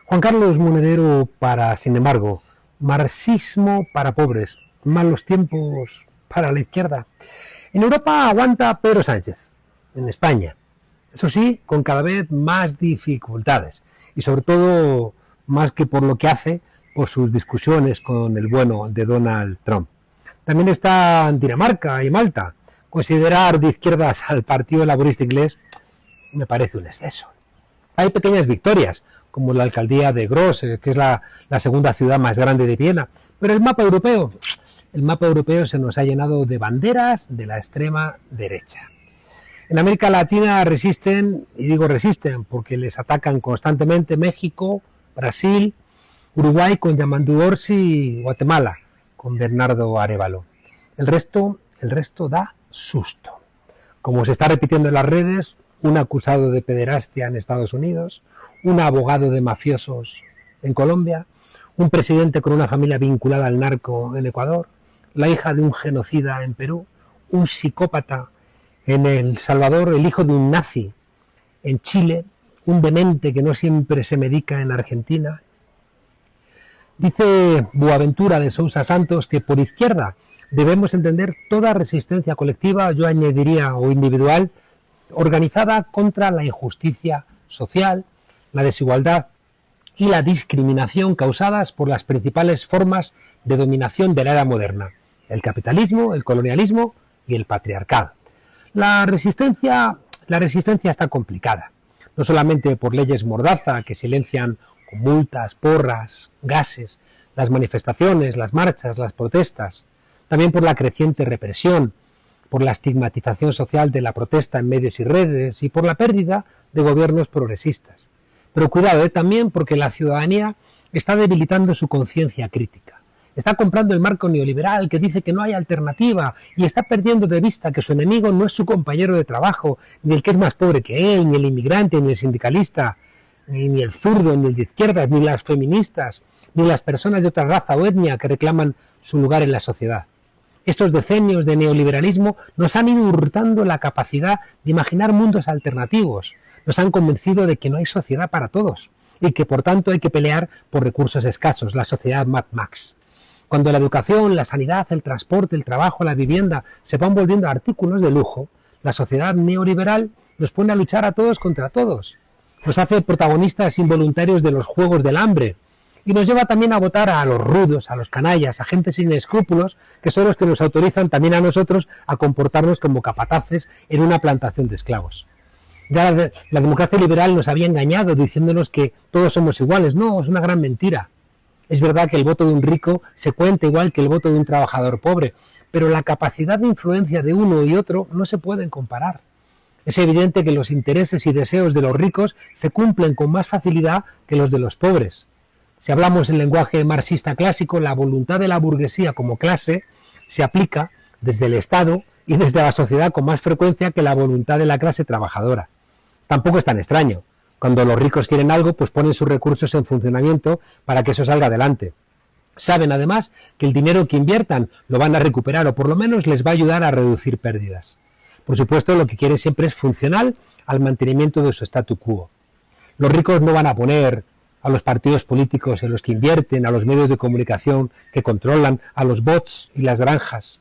Juan Carlos Monedero para, sin embargo, marxismo para pobres, malos tiempos para la izquierda. En Europa aguanta Pedro Sánchez, en España, eso sí, con cada vez más dificultades y sobre todo, más que por lo que hace, por sus discusiones con el bueno de Donald Trump. También está en Dinamarca y Malta. Considerar de izquierdas al Partido Laborista Inglés me parece un exceso. Hay pequeñas victorias, como la alcaldía de Gros, que es la segunda ciudad más grande de Viena, pero el mapa europeo se nos ha llenado de banderas de la extrema derecha. En América Latina resisten, y digo resisten porque les atacan constantemente México, Brasil, Uruguay con Yamandu Orsi y Guatemala con Bernardo Arévalo. El resto da susto. Como se está repitiendo en las redes, un acusado de pederastia en Estados Unidos, un abogado de mafiosos en Colombia, un presidente con una familia vinculada al narco en Ecuador, la hija de un genocida en Perú, un psicópata en El Salvador, el hijo de un nazi en Chile, un demente que no siempre se medica en Argentina. Dice Boaventura de Sousa Santos que por izquierda debemos entender toda resistencia colectiva, yo añadiría o individual, organizada contra la injusticia social, la desigualdad y la discriminación causadas por las principales formas de dominación de la era moderna, el capitalismo, el colonialismo y el patriarcado. La resistencia está complicada, no solamente por leyes mordaza que silencian con multas, porras, gases, las manifestaciones, las marchas, las protestas, también por la creciente represión, por la estigmatización social de la protesta en medios y redes y por la pérdida de gobiernos progresistas. Pero cuidado, también porque la ciudadanía está debilitando su conciencia crítica. Está comprando el marco neoliberal que dice que no hay alternativa y está perdiendo de vista que su enemigo no es su compañero de trabajo, ni el que es más pobre que él, ni el inmigrante, ni el sindicalista, ni el zurdo, ni el de izquierdas, ni las feministas, ni las personas de otra raza o etnia que reclaman su lugar en la sociedad. Estos decenios de neoliberalismo nos han ido hurtando la capacidad de imaginar mundos alternativos, nos han convencido de que no hay sociedad para todos y que por tanto hay que pelear por recursos escasos, la sociedad Mad Max. Cuando la educación, la sanidad, el transporte, el trabajo, la vivienda se van volviendo artículos de lujo, la sociedad neoliberal nos pone a luchar a todos contra todos. Nos hace protagonistas involuntarios de los juegos del hambre y nos lleva también a votar a los rudos, a los canallas, a gente sin escrúpulos, que son los que nos autorizan también a nosotros a comportarnos como capataces en una plantación de esclavos. Ya la democracia liberal nos había engañado diciéndonos que todos somos iguales. No, es una gran mentira. Es verdad que el voto de un rico se cuenta igual que el voto de un trabajador pobre, pero la capacidad de influencia de uno y otro no se pueden comparar. Es evidente que los intereses y deseos de los ricos se cumplen con más facilidad que los de los pobres. Si hablamos en lenguaje marxista clásico, la voluntad de la burguesía como clase se aplica desde el Estado y desde la sociedad con más frecuencia que la voluntad de la clase trabajadora. Tampoco es tan extraño. Cuando los ricos quieren algo, pues ponen sus recursos en funcionamiento para que eso salga adelante. Saben además que el dinero que inviertan lo van a recuperar o por lo menos les va a ayudar a reducir pérdidas. Por supuesto, lo que quieren siempre es funcional al mantenimiento de su statu quo. Los ricos no van a poner a los partidos políticos en los que invierten, a los medios de comunicación que controlan, a los bots y las granjas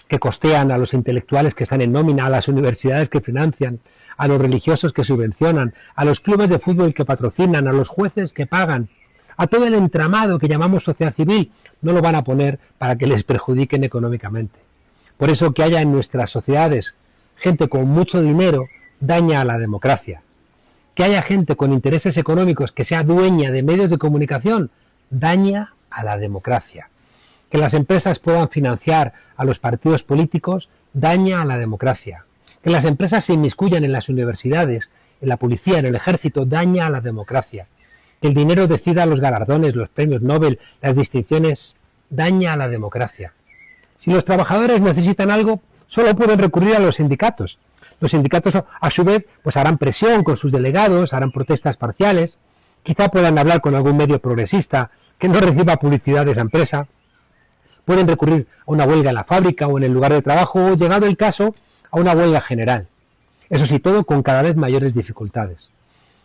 que costean, a los intelectuales que están en nómina, a las universidades que financian, a los religiosos que subvencionan, a los clubes de fútbol que patrocinan, a los jueces que pagan, a todo el entramado que llamamos sociedad civil, no lo van a poner para que les perjudiquen económicamente. Por eso que haya en nuestras sociedades gente con mucho dinero daña a la democracia. Que haya gente con intereses económicos que sea dueña de medios de comunicación daña a la democracia. Que las empresas puedan financiar a los partidos políticos daña a la democracia. Que las empresas se inmiscuyan en las universidades, en la policía, en el ejército, daña a la democracia. Que el dinero decida los galardones, los premios Nobel, las distinciones, daña a la democracia. Si los trabajadores necesitan algo, solo pueden recurrir a los sindicatos. Los sindicatos, a su vez, pues harán presión con sus delegados, harán protestas parciales, quizá puedan hablar con algún medio progresista que no reciba publicidad de esa empresa. Pueden recurrir a una huelga en la fábrica o en el lugar de trabajo o, llegado el caso, a una huelga general. Eso sí, todo con cada vez mayores dificultades.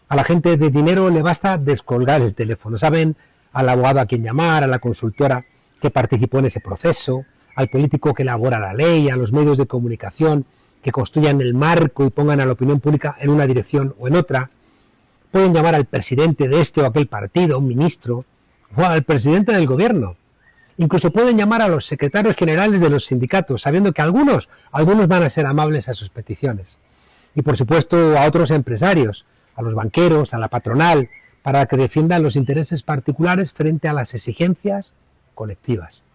A la gente de dinero le basta descolgar el teléfono. Saben al abogado a quien llamar, a la consultora que participó en ese proceso, al político que elabora la ley, a los medios de comunicación que construyan el marco y pongan a la opinión pública en una dirección o en otra. Pueden llamar al presidente de este o aquel partido, un ministro, o al presidente del gobierno. Incluso pueden llamar a los secretarios generales de los sindicatos, sabiendo que algunos van a ser amables a sus peticiones. Y por supuesto a otros empresarios, a los banqueros, a la patronal, para que defiendan los intereses particulares frente a las exigencias colectivas.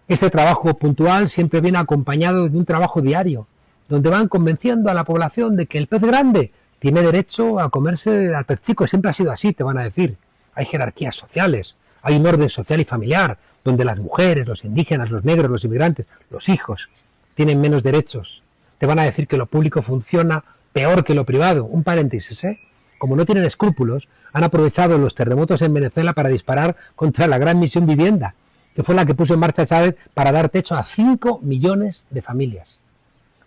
Este trabajo puntual siempre viene acompañado de un trabajo diario, donde van convenciendo a la población de que el pez grande tiene derecho a comerse al pez chico. Siempre ha sido así, te van a decir. Hay jerarquías sociales, hay un orden social y familiar, donde las mujeres, los indígenas, los negros, los inmigrantes, los hijos, tienen menos derechos. Te van a decir que lo público funciona peor que lo privado. Un paréntesis, ¿eh? Como no tienen escrúpulos, han aprovechado los terremotos en Venezuela para disparar contra la gran misión vivienda, que fue la que puso en marcha Chávez para dar techo a 5 millones de familias,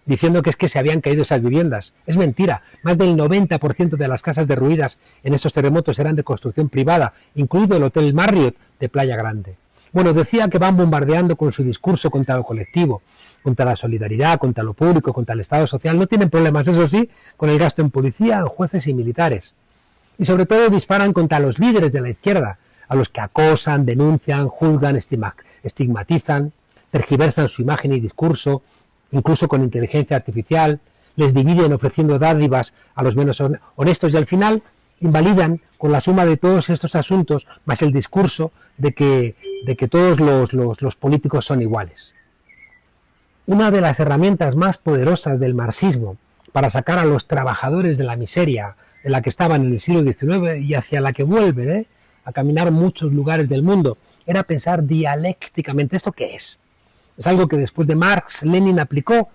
diciendo que es que se habían caído esas viviendas. Es mentira. Más del 90% de las casas derruidas en estos terremotos eran de construcción privada, incluido el Hotel Marriott de Playa Grande. Bueno, decía que van bombardeando con su discurso contra lo colectivo, contra la solidaridad, contra lo público, contra el Estado social. No tienen problemas, eso sí, con el gasto en policía, en jueces y militares. Y sobre todo disparan contra los líderes de la izquierda, a los que acosan, denuncian, juzgan, estigmatizan, tergiversan su imagen y discurso, incluso con inteligencia artificial, les dividen ofreciendo dádivas a los menos honestos y al final invalidan con la suma de todos estos asuntos más el discurso de que todos los políticos son iguales. Una de las herramientas más poderosas del marxismo para sacar a los trabajadores de la miseria en la que estaban en el siglo XIX y hacia la que vuelven a caminar muchos lugares del mundo era pensar dialécticamente. ¿Esto qué es? Es algo que después de Marx, Lenin aplicó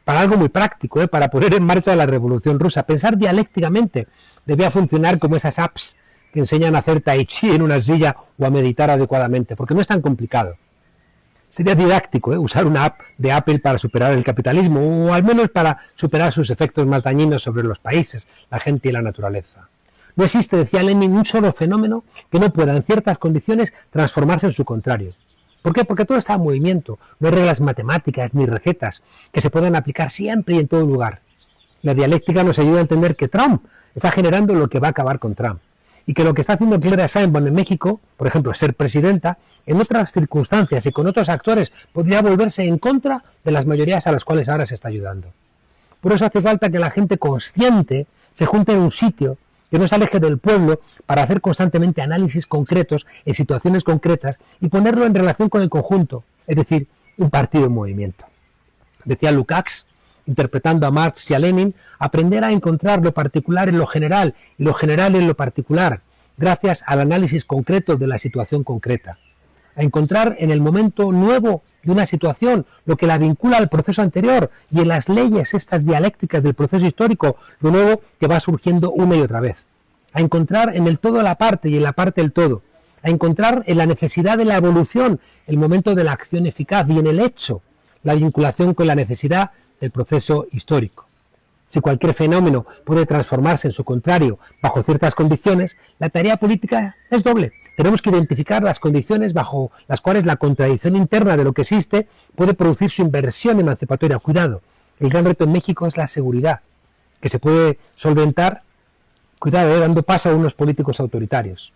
para algo muy práctico, para poner en marcha la Revolución Rusa. Pensar dialécticamente debía funcionar como esas apps que enseñan a hacer tai chi en una silla o a meditar adecuadamente, porque no es tan complicado. Sería didáctico usar una app de Apple para superar el capitalismo, o al menos para superar sus efectos más dañinos sobre los países, la gente y la naturaleza. No existe, decía Lenin, un solo fenómeno que no pueda en ciertas condiciones transformarse en su contrario. ¿Por qué? Porque todo está en movimiento. No hay reglas matemáticas ni recetas que se puedan aplicar siempre y en todo lugar. La dialéctica nos ayuda a entender que Trump está generando lo que va a acabar con Trump. Y que lo que está haciendo Gloria Sheinbaum en México, por ejemplo, ser presidenta, en otras circunstancias y con otros actores, podría volverse en contra de las mayorías a las cuales ahora se está ayudando. Por eso hace falta que la gente consciente se junte en un sitio, que no se aleje del pueblo, para hacer constantemente análisis concretos en situaciones concretas y ponerlo en relación con el conjunto, es decir, un partido en movimiento. Decía Lukács, interpretando a Marx y a Lenin, aprender a encontrar lo particular en lo general y lo general en lo particular, gracias al análisis concreto de la situación concreta. A encontrar en el momento nuevo de una situación lo que la vincula al proceso anterior y en las leyes estas dialécticas del proceso histórico lo nuevo que va surgiendo una y otra vez. A encontrar en el todo la parte y en la parte el todo. A encontrar en la necesidad de la evolución el momento de la acción eficaz y en el hecho la vinculación con la necesidad del proceso histórico. Si cualquier fenómeno puede transformarse en su contrario bajo ciertas condiciones, la tarea política es doble. Tenemos que identificar las condiciones bajo las cuales la contradicción interna de lo que existe puede producir su inversión emancipatoria. Cuidado, el gran reto en México es la seguridad, que se puede solventar, cuidado, dando paso a unos políticos autoritarios.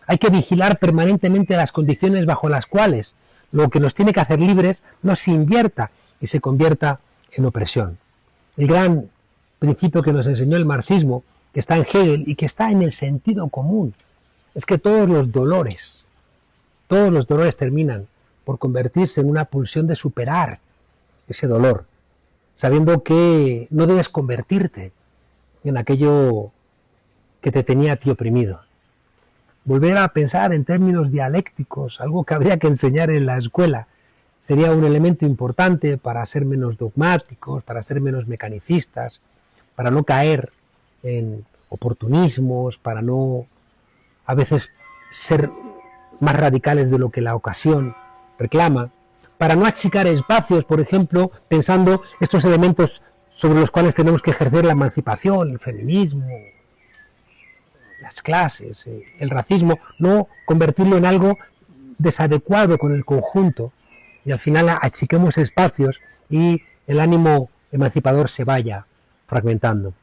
Hay que vigilar permanentemente las condiciones bajo las cuales lo que nos tiene que hacer libres no se invierta y se convierta en opresión. El gran principio que nos enseñó el marxismo, que está en Hegel y que está en el sentido común, es que todos los dolores terminan por convertirse en una pulsión de superar ese dolor, sabiendo que no debes convertirte en aquello que te tenía a ti oprimido. Volver a pensar en términos dialécticos, algo que habría que enseñar en la escuela, sería un elemento importante para ser menos dogmáticos, para ser menos mecanicistas, para no caer en oportunismos, para no a veces ser más radicales de lo que la ocasión reclama, para no achicar espacios, por ejemplo, pensando estos elementos sobre los cuales tenemos que ejercer la emancipación, el feminismo, las clases, el racismo, no convertirlo en algo desadecuado con el conjunto y al final achiquemos espacios y el ánimo emancipador se vaya fragmentando.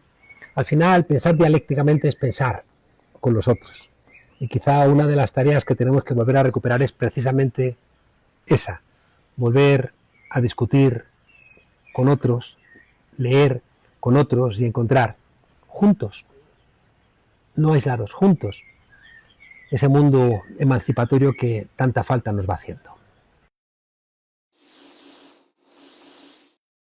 Al final, pensar dialécticamente es pensar con los otros. Y quizá una de las tareas que tenemos que volver a recuperar es precisamente esa, volver a discutir con otros, leer con otros y encontrar juntos, no aislados, juntos, ese mundo emancipatorio que tanta falta nos va haciendo.